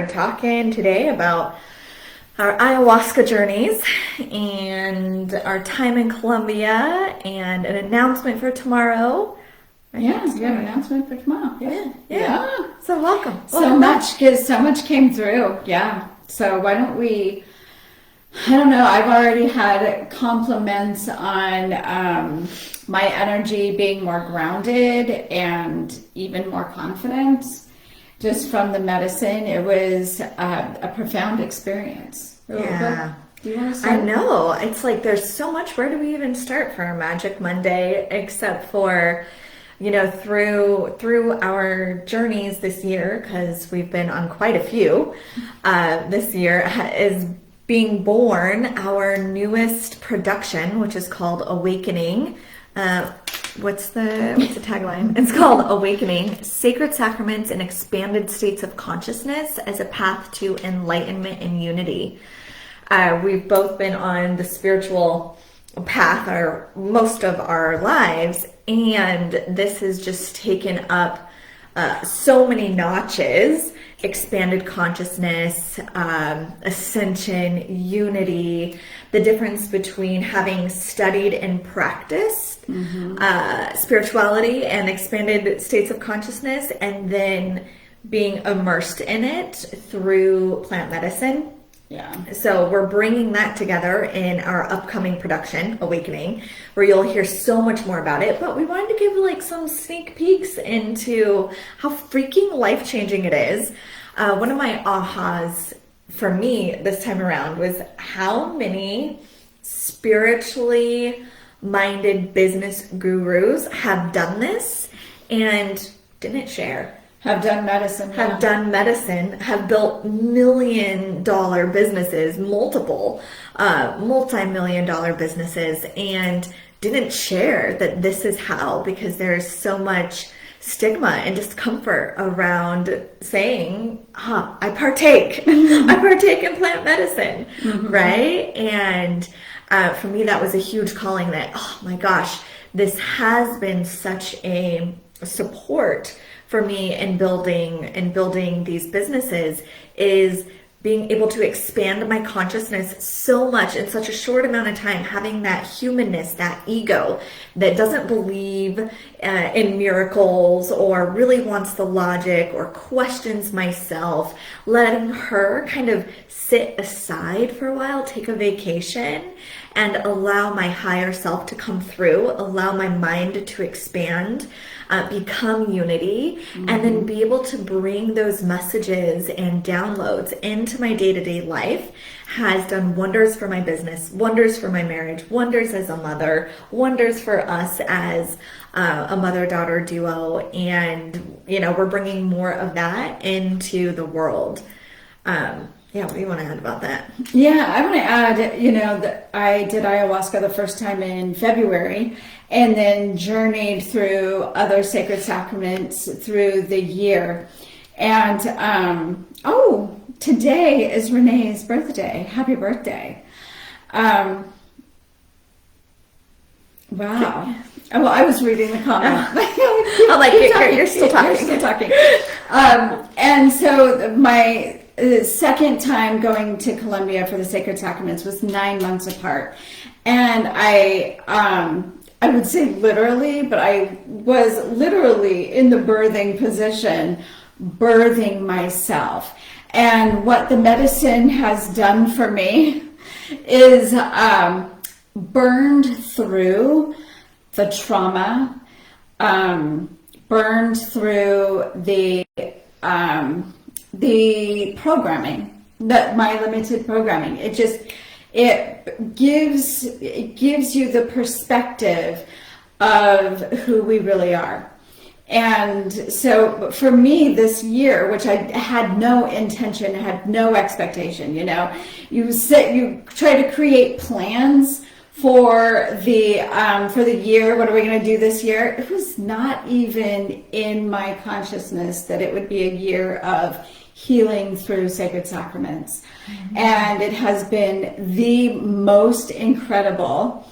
are talking today about our ayahuasca journeys and our time in Colombia and an announcement for tomorrow. Yeah, you have an announcement for tomorrow. Yeah. So welcome. So much, because so much came through. Yeah. So why don't we, I don't know, I've already had compliments on my energy being more grounded and even more confident just from the medicine. It was a profound experience. Yeah. Do you want to start? I know. It's like there's so much. Where do we even start for our Magic Monday except for, you know, through our journeys this year, because we've been on quite a few this year, is being born our newest production, which is called Awakening. What's the tagline? It's called Awakening: Sacred Sacraments and Expanded States of Consciousness as a Path to Enlightenment and Unity. We've both been on the spiritual path most of our lives, and this has just taken up so many notches: expanded consciousness, ascension, unity, the difference between having studied and practiced spirituality and expanded states of consciousness, and then being immersed in it through plant medicine. Yeah. So we're bringing that together in our upcoming production, Awakening, where you'll hear so much more about it. But we wanted to give like some sneak peeks into how freaking life-changing it is. One of my ahas for me this time around was how many spiritually minded business gurus have done this and didn't share. Have done medicine, have built $1 million businesses, multiple multi-million-dollar businesses, and didn't share that this is how, because there's so much stigma and discomfort around saying, I partake. I partake in plant medicine, right? And for me, that was a huge calling that, oh my gosh, this has been such a support for me in building these businesses, is being able to expand my consciousness so much in such a short amount of time, having that humanness, that ego that doesn't believe in miracles or really wants the logic or questions myself, letting her kind of sit aside for a while, take a vacation, and allow my higher self to come through, allow my mind to expand, become unity, and then be able to bring those messages and downloads into my day-to-day life has done wonders for my business, wonders for my marriage, wonders as a mother, wonders for us as a mother-daughter duo. And, you know, we're bringing more of that into the world. What do you want to add about that? Yeah, I want to add, you know, that I did ayahuasca the first time in February, and then journeyed through other sacred sacraments through the year. And, today is Renee's birthday. Happy birthday. Wow. Well, I was reading the comment. I'm like, you're still talking. You're still talking. And so my second time going to Colombia for the Sacred Sacraments was 9 months apart. And I would say literally, but I was literally in the birthing position, birthing myself. And what the medicine has done for me is burned through the trauma, burned through the programming, my limited programming. It gives you the perspective of who we really are. And so for me this year, which I had no intention, had no expectation, you know, you try to create plans for the year. What are we going to do this year? It was not even in my consciousness that it would be a year of healing through sacred sacraments. And it has been the most incredible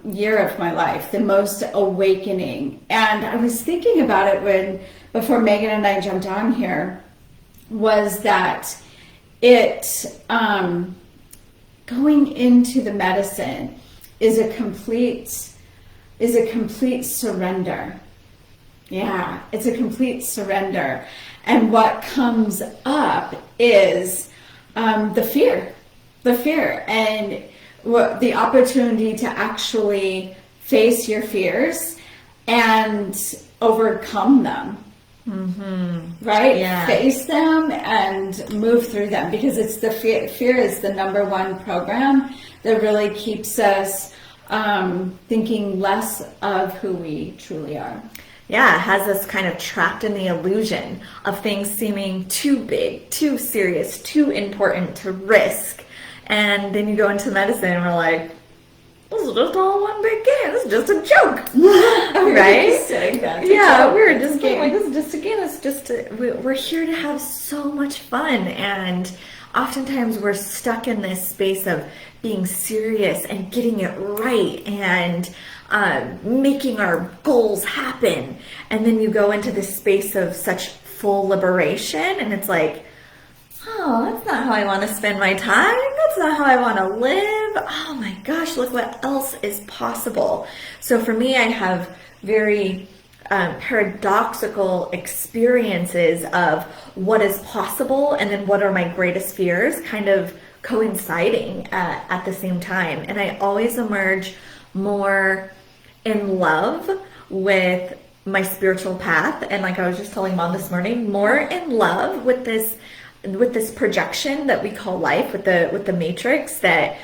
year of my life, the most awakening. And I was thinking about it before Megan and I jumped on here, was that it, going into the medicine is a complete surrender. Yeah, it's a complete surrender. And what comes up is the fear, and the opportunity to actually face your fears and overcome them. Right? Yeah. Face them and move through them, because it's the fear is the number one program that really keeps us thinking less of who we truly are. Yeah, it has us kind of trapped in the illusion of things seeming too big, too serious, too important to risk. And then you go into medicine and we're like, this is just all one big game. This is just a joke, right? Yeah, we were just like, this is just a game. It's just we're here to have so much fun, and oftentimes we're stuck in this space of being serious and getting it right and making our goals happen, and then you go into this space of such full liberation, and it's like, oh, that's not how I want to spend my time. That's not how I want to live. Oh my gosh, look what else is possible. So for me, I have very paradoxical experiences of what is possible and then what are my greatest fears kind of coinciding at the same time. And I always emerge more in love with my spiritual path. And like I was just telling Mom this morning, more in love with this projection that we call life, with the matrix, that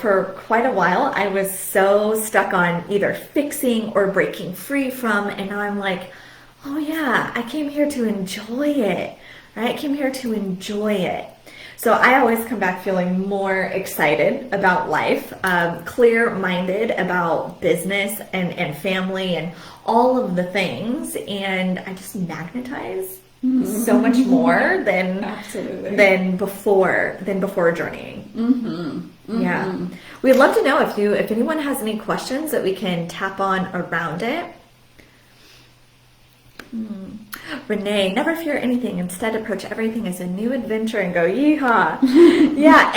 for quite a while I was so stuck on either fixing or breaking free from, and now I'm like, oh yeah, I came here to enjoy it, right? I came here to enjoy it. So I always come back feeling more excited about life, clear-minded about business and family and all of the things, and I just magnetize so much more than before journeying. Yeah, we'd love to know if anyone has any questions that we can tap on around it. Renee, never fear anything. Instead, approach everything as a new adventure and go yeehaw. Yeah,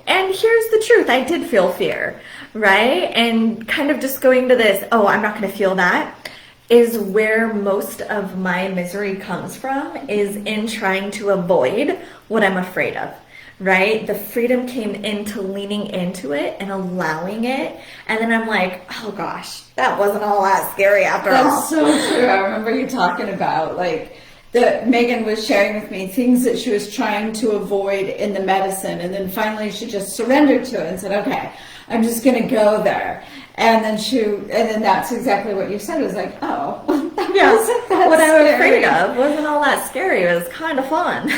and here's the truth. I did feel fear, right? And kind of just going to this, oh, I'm not going to feel that, is where most of my misery comes from, is in trying to avoid what I'm afraid of, right? The freedom came into leaning into it and allowing it. And then I'm like, oh gosh, that wasn't all that scary after all. That's so true. I remember you talking about, like, Megan was sharing with me things that she was trying to avoid in the medicine. And then finally she just surrendered to it and said, okay, I'm just going to go there. And then that's exactly what you said. It was like, oh, yeah, what I was scary. afraid of wasn't all that scary. It was kind of fun.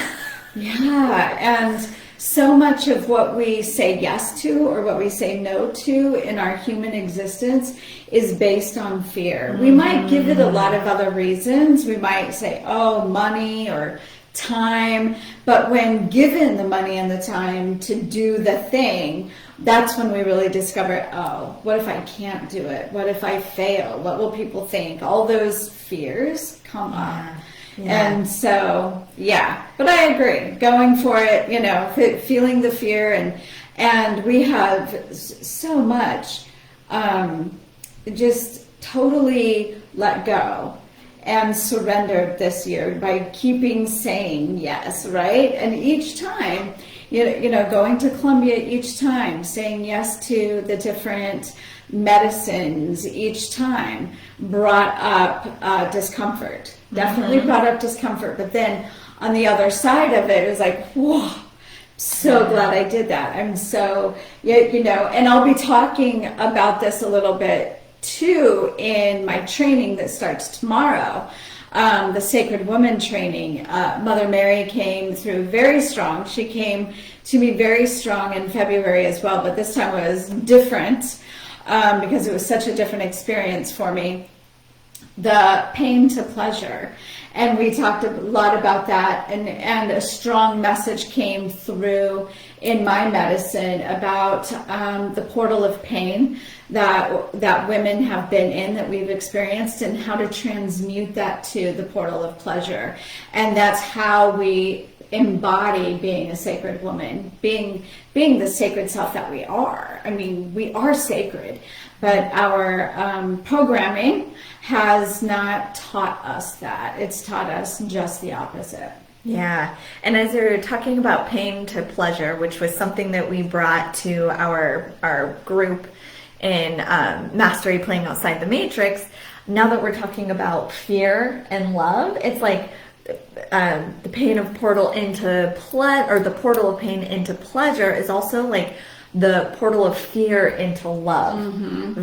Yeah, and so much of what we say yes to or what we say no to in our human existence is based on fear. We might give it a lot of other reasons. We might say, oh, money or time, but when given the money and the time to do the thing, that's when we really discover, oh, what if I can't do it? What if I fail? What will people think? All those fears come up. Yeah. And so, yeah, but I agree. Going for it, feeling the fear, and we have so much just totally let go and surrendered this year by keeping saying yes, right? And each time, going to Colombia each time, saying yes to the different medicines each time brought up discomfort. Definitely brought up discomfort. But then on the other side of it, it was like, whoa, so glad I did that. I'm so, and I'll be talking about this a little bit too in my training that starts tomorrow. The Sacred Woman training. Mother Mary came through very strong. She came to me very strong in February as well, but this time was different because it was such a different experience for me. The pain to pleasure. And we talked a lot about that, and a strong message came through in my medicine about the portal of pain that women have been in, that we've experienced, and how to transmute that to the portal of pleasure. And that's how we embody being a sacred woman, being the sacred self that we are. I mean, we are sacred, but our programming has not taught us that. It's taught us just the opposite. Yeah. And as you're talking about pain to pleasure, which was something that we brought to our group in Mastery Playing Outside the Matrix, now that we're talking about fear and love, it's like the pain of portal into or the portal of pain into pleasure is also like the portal of fear into love,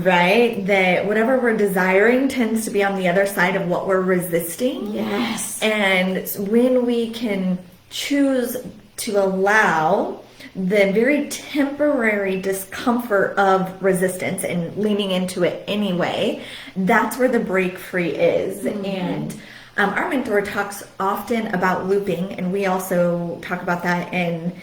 right? That whatever we're desiring tends to be on the other side of what we're resisting. Yes. And when we can choose to allow the very temporary discomfort of resistance and leaning into it anyway, that's where the break free is. And our mentor talks often about looping, and we also talk about that in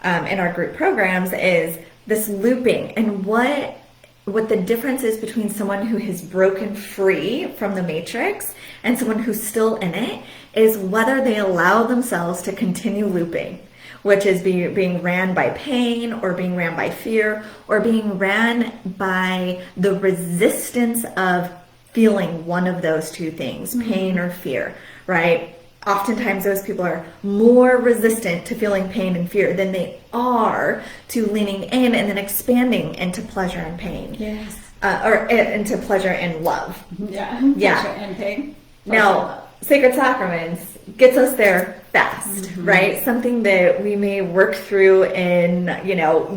our group programs, is this looping and what the difference is between someone who has broken free from the matrix and someone who's still in it is whether they allow themselves to continue looping, which is being ran by pain or being ran by fear or being ran by the resistance of feeling one of those two things, pain or fear, right? Oftentimes those people are more resistant to feeling pain and fear than they are to leaning in and then expanding into pleasure and pain. Yes. Or into pleasure and love. Yeah. Yeah. Pleasure and pain. Now, Sacred Sacraments gets us there fast, right? Something that we may work through in,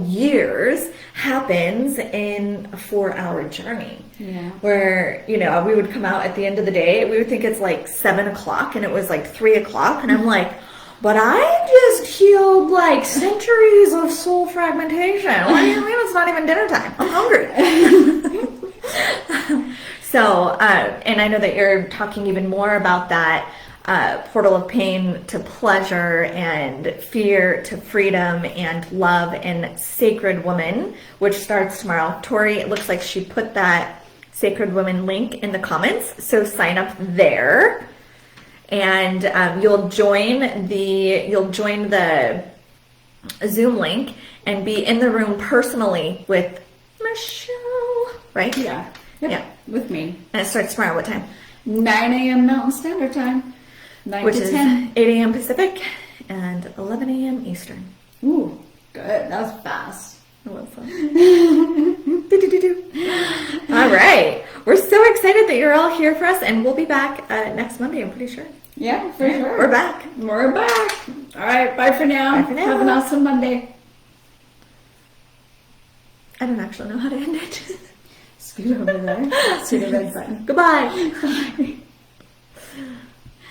years happens in a 4-hour journey. Yeah. Where, we would come out at the end of the day, we would think it's like 7 o'clock and it was like 3 o'clock. And I'm like, but I just healed like centuries of soul fragmentation. What do you mean it's not even dinner time? I'm hungry. So, and I know that you're talking even more about that portal of pain to pleasure and fear to freedom and love and Sacred Woman, which starts tomorrow. Tori, it looks like she put that Sacred Woman link in the comments, so sign up there, and you'll join the Zoom link and be in the room personally with Michelle, right? Yeah. Yep. Yeah. With me. And it starts tomorrow. What time? 9 a.m. Mountain Standard Time. 9 Which to is 10. 8 a.m. Pacific and 11 a.m. Eastern. Ooh, good. That was fast. I love that. All right. We're so excited that you're all here for us, and we'll be back next Monday, I'm pretty sure. Yeah, for sure. We're back. We're back. All right. Bye for now. Bye for now. Have an awesome Monday. I don't actually know how to end it. Scoot over there. See the red button. Goodbye.